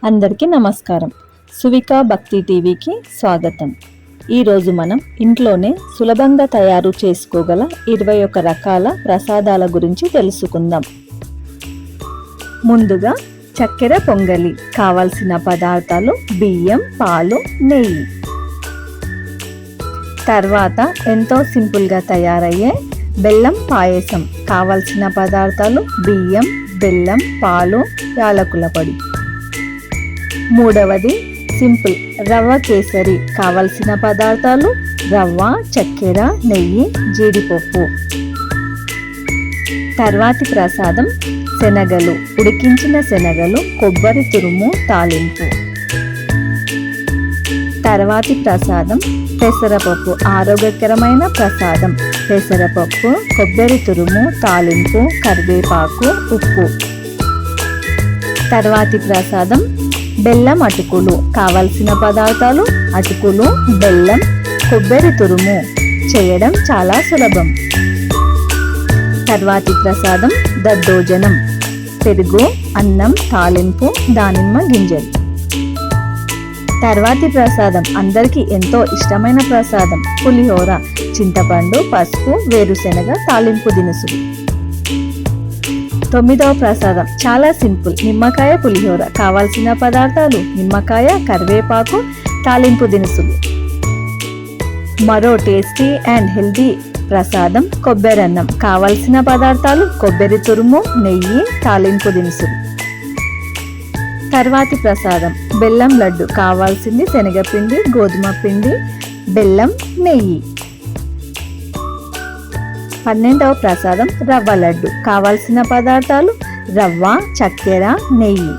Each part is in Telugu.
అందరికీ నమస్కారం. సువికా భక్తి టీవీకి స్వాగతం. ఈరోజు మనం ఇంట్లోనే సులభంగా తయారు చేసుకోగల 21 రకాల ప్రసాదాల గురించి తెలుసుకుందాం. ముందుగా చక్కెర పొంగలి. కావలసిన పదార్థాలు బియ్యం, పాలు, నెయ్యి. తర్వాత ఎంతో సింపుల్గా తయారయ్యే బెల్లం పాయసం. కావలసిన పదార్థాలు బియ్యం, బెల్లం, పాలు, యాలకుల పొడి. మూడవది సింపుల్ రవ్వ కేసరి. కావలసిన పదార్థాలు రవ్వ, చక్కెర, నెయ్యి, జీడిపప్పు. తర్వాతి ప్రసాదం శనగలు. ఉడికించిన శనగలు, కొబ్బరి తురుము, తాలింపు. తర్వాతి ప్రసాదం పెసరపప్పు. ఆరోగ్యకరమైన ప్రసాదం. పెసరపప్పు, కొబ్బరి తురుము, తాలింపు, కరివేపాకు, ఉప్పు. తర్వాతి ప్రసాదం బెల్లం అటుకులు. కావలసిన పదార్థాలు అటుకులు, బెల్లం, కొబ్బరి తురుము. చేయడం చాలా సులభం. తర్వాతి ప్రసాదం దద్దోజనం. పెరుగు, అన్నం, తాలింపు, దానిమ్మ గింజలు. తర్వాతి ప్రసాదం అందరికీ ఎంతో ఇష్టమైన ప్రసాదం పులిహోర. చింతపండు, పసుపు, వేరుశెనగ, తాలింపు దినుసులు. 9వ ప్రసాదం చాలా సింపుల్ నిమ్మకాయ పులిహోర. కావాల్సిన పదార్థాలు నిమ్మకాయ, కరివేపాకు, తాలింపు దినుసులు. మరో టేస్టీ అండ్ హెల్దీ ప్రసాదం కొబ్బరన్నం. కావలసిన పదార్థాలు కొబ్బరి తురుము, నెయ్యి, తాలింపు దినుసులు. తర్వాతి ప్రసాదం బెల్లం లడ్డు. కావాల్సింది శనగపిండి, గోధుమ పిండి, బెల్లం, నెయ్యి. 12వ ప్రసాదం రవ్వ లడ్డు. కావలసిన పదార్థాలు రవ్వ, చక్కెర, నెయ్యి.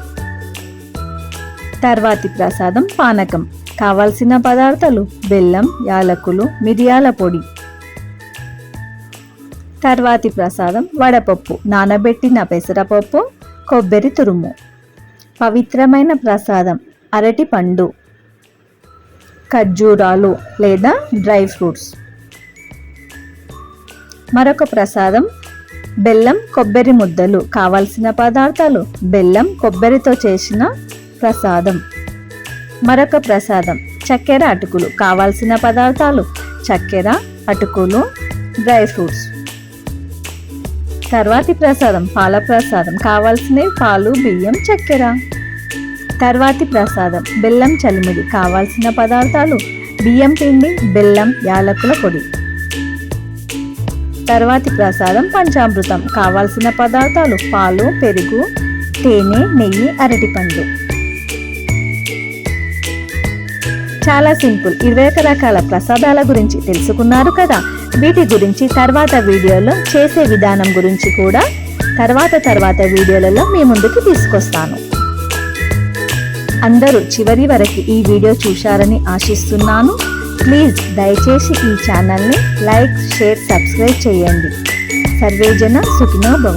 తర్వాతి ప్రసాదం పానకం. కావలసిన పదార్థాలు బెల్లం, యాలకులు, మిరియాల పొడి. తర్వాతి ప్రసాదం వడపప్పు. నానబెట్టిన పెసరపప్పు, కొబ్బరి తురుము. పవిత్రమైన ప్రసాదం అరటి పండు, ఖర్జూరాలు లేదా డ్రై ఫ్రూట్స్. మరొక ప్రసాదం బెల్లం కొబ్బరి ముద్దలు. కావలసిన పదార్థాలు బెల్లం, కొబ్బరితో చేసిన ప్రసాదం. మరొక ప్రసాదం చక్కెర అటుకులు. కావలసిన పదార్థాలు చక్కెర, అటుకులు, డ్రై ఫ్రూట్స్. తర్వాతి ప్రసాదం పాల ప్రసాదం. కావాల్సినవి పాలు, బియ్యం, చక్కెర. తర్వాతి ప్రసాదం బెల్లం చలిమిడి. కావాల్సిన పదార్థాలు బియ్యం పిండి, బెల్లం, యాలకుల పొడి. తర్వాతి ప్రసాదం పంచామృతం. కావాల్సిన పదార్థాలు పాలు, పెరుగు, తేనె, నెయ్యి, అరటిపండు. చాలా సింపుల్ 21 రకాల ప్రసాదాల గురించి తెలుసుకున్నారు కదా. వీటి గురించి తర్వాత వీడియోలో చేసే విధానం గురించి కూడా తర్వాత వీడియోలలో మీ ముందుకు తీసుకొస్తాను. అందరూ చివరి వరకు ఈ వీడియో చూశారని ఆశిస్తున్నాను. ప్లీజ్ దయచేసి ఈ ఛానల్ని లైక్, షేర్, సబ్స్క్రైబ్ చేయండి. సర్వేజన సుఖినో భవ.